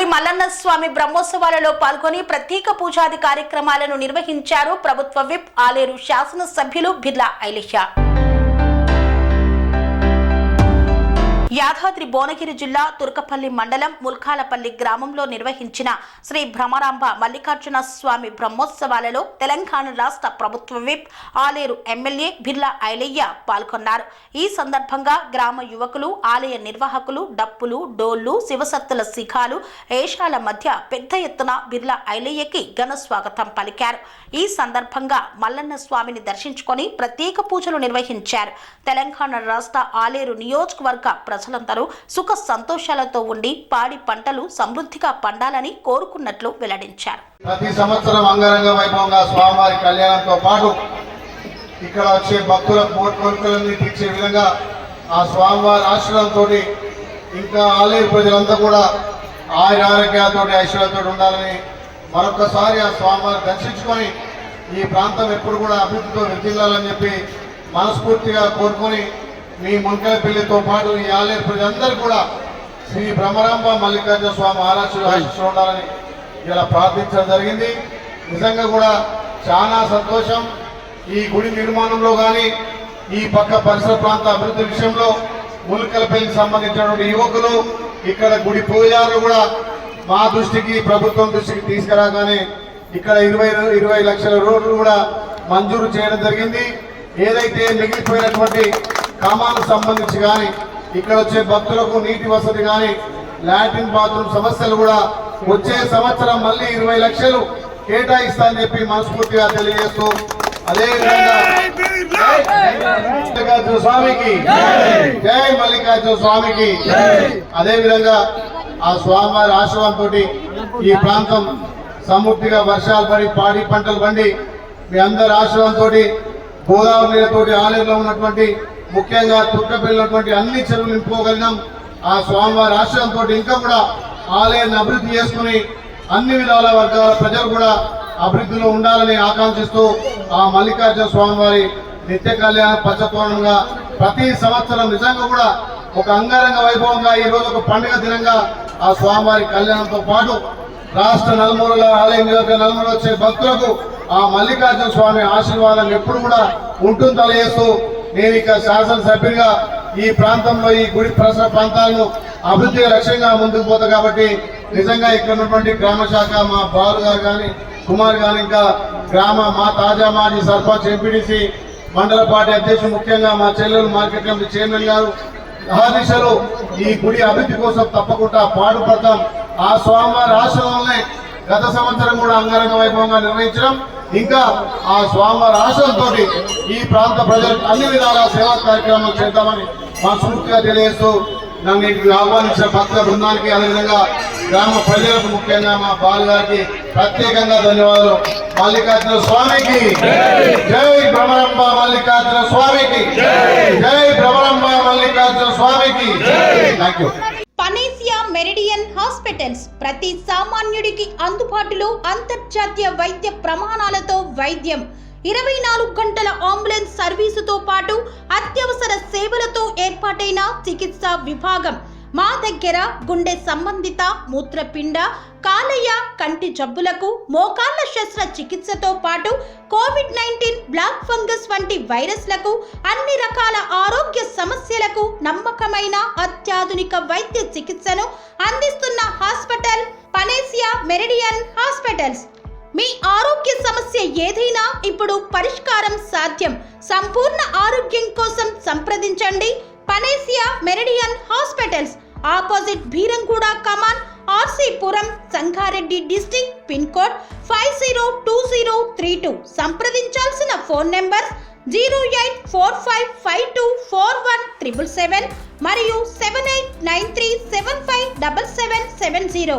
తుర్కపల్లి మల్లన్న స్వామి బ్రహ్మోత్సవాలలో పాల్గొని ప్రత్యేక పూజాది కార్యక్రమాలను నిర్వహించారు ప్రభుత్వ విప్ ఆలేరు శాసన సభ్యులు బిర్లా ఐలిషా. యాదాద్రి భువనగిరి జిల్లా తుర్కపల్లి మండలం ముల్కాలపల్లి గ్రామంలో నిర్వహించిన శ్రీ భ్రమరాంబ మల్లికార్జున స్వామి బ్రహ్మోత్సవాలలో తెలంగాణ రాష్ట్ర ప్రభుత్వ విప్ ఆలేరు ఎమ్మెల్యే బిర్లా ఐలయ్య పాల్గొన్నారు. ఈ సందర్భంగా గ్రామ యువకులు, ఆలయ నిర్వాహకులు డప్పులు, డోళ్లు, శివసత్తుల శిఖాలు, ఏషాల మధ్య పెద్ద ఎత్తున బిర్లా ఐలయ్యకి ఘన స్వాగతం పలికారు. ఈ సందర్భంగా మల్లన్న స్వామిని దర్శించుకొని ప్రత్యేక పూజలు నిర్వహించారు. తెలంగాణ రాష్ట్ర ఆలేరు నియోజకవర్గ ప్రజలందరూ సుఖ సంతోషాలతో ఉండి పాడి పంటలు సమృద్ధిగా పండాలని కోరుకున్నట్లు వెల్లడించారు. ప్రతి సంవత్సరం అంగరంగ వైభవంగా స్వామివారి కళ్యాణంతో పాటు ఇక్కడ వచ్చే భక్తుల కోరికలన్నీ తీర్చే విధంగా ఆ స్వామివారి ఆశీర్వాదంతో ఇంకా ఆలయ ప్రజలంతా కూడా ఆరోగ్యాలతో ఐశ్వర్యంతో ఉండాలని మరొకసారి ఆ స్వామివారిని దర్శించుకొని ఈ ప్రాంతం ఎప్పుడు కూడా అభివృద్ధితో విర్ధిల్లాలని చెప్పి మనస్ఫూర్తిగా కోరుకొని మీ ముల్కాలపల్లితో పాటు ఈ ఆలయ ప్రజలందరూ కూడా శ్రీ భ్రమరాంబ మల్లికార్జున స్వామి ఆశీస్సులు ఉండాలని ఇలా ప్రార్థించడం జరిగింది. నిజంగా కూడా చాలా సంతోషం. ఈ గుడి నిర్మాణంలో కానీ ఈ పక్క పరిసర ప్రాంత అభివృద్ధి విషయంలో ముల్కాలపల్లికి సంబంధించినటువంటి యువకులు, ఇక్కడ గుడి పూజారులు కూడా మా దృష్టికి, ప్రభుత్వం దృష్టికి తీసుకురాగానే ఇక్కడ 20 లక్షల రోడ్లు కూడా మంజూరు చేయడం జరిగింది. ఏదైతే మిగిలిపోయినటువంటి గ్రామాలకు సంబంధించి కానీ ఇక్కడ వచ్చే భక్తులకు నీటి వసతి కానీ లాట్రిన్ బాత్రూమ్ సమస్యలు కూడా వచ్చే సంవత్సరం మళ్ళీ 20 లక్షలు కేటాయిస్తానని చెప్పి మనస్ఫూర్తిగా తెలియజేస్తూ, అదేవిధంగా మల్లికార్జున స్వామికి జై, మల్లికార్జున స్వామికి. అదేవిధంగా ఆ స్వామివారి ఆశీర్వాదంతో ఈ ప్రాంతం సమృద్ధిగా వర్షాలు పడి పాడి పంటలు పండి మీ అందరి ఆశీర్వాదంతో గోదావరి నీళ్ళతోటి ఆలయంలో ఉన్నటువంటి ముఖ్యంగా తుర్కపల్లి అన్ని చెరువులు నింపుకోగలిగినాం. ఆ స్వామివారి ఆశ్రయంతో ఇంకా కూడా ఆలయాన్ని అభివృద్ధి చేసుకుని అన్ని విధాల వర్గాల ప్రజలు కూడా అభివృద్ధిలో ఉండాలని ఆకాంక్షిస్తూ ఆ మల్లికార్జున స్వామివారి నిత్య కళ్యాణ పచ్చతోరణంగా ప్రతి సంవత్సరం నిజంగా కూడా ఒక అంగరంగ వైభవంగా ఈ రోజు ఒక పండుగ దినంగా ఆ స్వామివారి కళ్యాణంతో పాటు రాష్ట్ర నలుమూలల ఆలయం నలుమూల వచ్చే భక్తులకు ఆ మల్లికార్జున స్వామి ఆశీర్వాదం ఎప్పుడు కూడా ఉంటుంది తెలియజేస్తూ, నేను ఇక శాసనసభ్యుడిగా ఈ ప్రాంతంలో ఈ గుడి పరిసర ప్రాంతాలను అభివృద్ధి లక్ష్యంగా ముందుకు పోతా కాబట్టి నిజంగా ఇక్కడ ఉన్నటువంటి గ్రామ శాఖ మా బాలు గారు కానీ, కుమార్ కానీ, ఇంకా మా తాజా మాజీ సర్పంచ్, ఎంపీడీసీ, మండల పార్టీ అధ్యక్షులు, ముఖ్యంగా మా చెల్లెలు మార్కెట్ కమిటీ చైర్మన్ గారు దిశలో ఈ గుడి అభివృద్ధి కోసం తప్పకుండా పాటుపడతాం. ఆ స్వామివారి ఆశ్రమంలో గత సంవత్సరం కూడా అంగరంగ వైభవంగా నిర్వహించడం, ఇంకా ఆ స్వామివారి ఆశయంతో ఈ ప్రాంత ప్రజలకు అన్ని విధాల సేవా కార్యక్రమాలు చేద్దామని మనస్ఫూర్తిగా తెలియజేస్తూ నన్ను ఆహ్వానించిన భక్తుల బృందానికి, అదేవిధంగా గ్రామ ప్రజలకు, ముఖ్యంగా మా బాలు గారికి ప్రత్యేకంగా ధన్యవాదాలు. మల్లికార్జున స్వామికి జై, భ్రమరాంబ మల్లికార్జున స్వామికి జై, భ్రమరాంబ మల్లికార్జున స్వామికి. Thank you. Panacea Meridian hospitals ప్రతి సామాన్యుడికి అందుబాటులో అంతర్జాతీయ వైద్య ప్రమాణాలతో వైద్యం, 24 గంటల అంబులెన్స్ సర్వీసుతో పాటు అత్యవసర సేవలతో ఏర్పాటైన చికిత్సా విభాగం. మా దగ్గర గుండె సంబంధిత, మూత్రపిండ, కాలేయ, కంటి జబ్బులకు, మోకాళ్ల శస్త్ర చికిత్సతో పాటు కోవిడ్-19, బ్లాక్ ఫంగస్ వంటి వైరస్లకు, అన్ని రకాల ఆరోగ్య సమస్యలకు నమ్మకమైన అత్యాధునిక వైద్య చికిత్సను అందిస్తున్న హాస్పిటల్ పనేసియా మెరిడియన్ హాస్పిటల్స్. మీ ఆరోగ్య సమస్య ఏదైనా ఇప్పుడు పరిష్కారం సాధ్యం. సంపూర్ణ ఆరోగ్యం కోసం సంప్రదించండి Panacea Meridian hospitals, opposite Beeramguda Kaman, RC Puram, Sangareddy district, pin code 502032. సంప్రదించాల్సిన ఫోన్ నెంబర్ 0845524177 మరియు 7893757770.